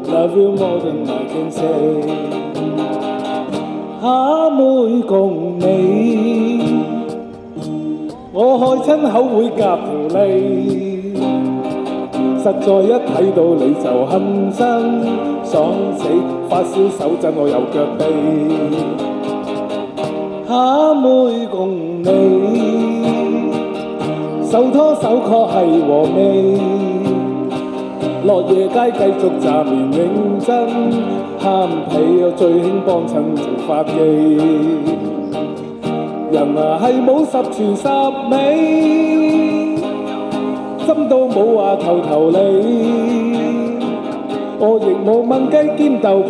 Love you more than I can say。蝦妹共你，我開親口會夾條脷，實在一睇到你就恨身，爽死，發燒手震我右腳痹。蝦妹共你，手拖手確係和味，落夜街繼續暫眠認真，蝦皮又最興幫襯做髮記，人啊係冇十全十美，針都冇話頭頭你，我亦冇燜雞兼豆皮，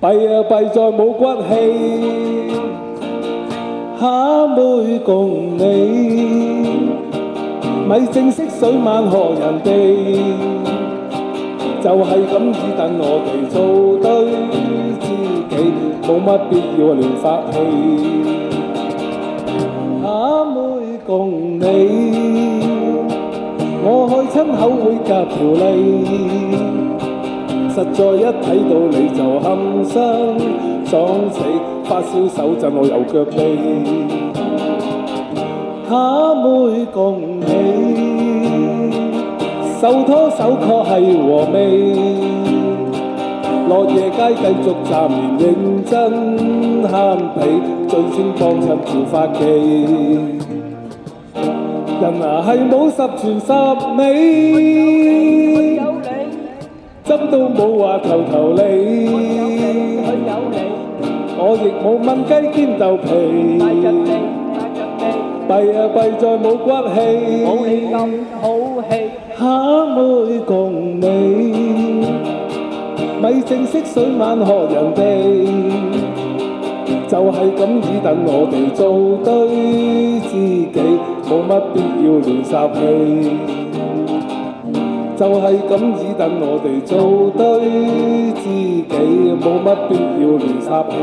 弊啊弊在冇骨氣，蝦妹共你，咪正式水晚學人哋，就係咁只等我哋做對知己，冇乜必要亂發氣。蝦妹共你，我開親口會夾條脷，實在一睇到你就冚身，爽死，發燒手震我右腳痹。蝦妹共你，手拖手確係和味，落夜街繼續暫眠認真，蝦皮最先幫襯條髮記，人啊係冇十全十美，針都冇話頭頭你，我亦冇燜雞兼豆皮，弊啊弊在冇骨氣，冇你咁好氣。蝦妹共你，咪正式水晚學人哋，就係咁只等我哋做對知己，冇乜必要亂霎氣，就係咁只等我哋做對知己，冇乜必要亂霎氣。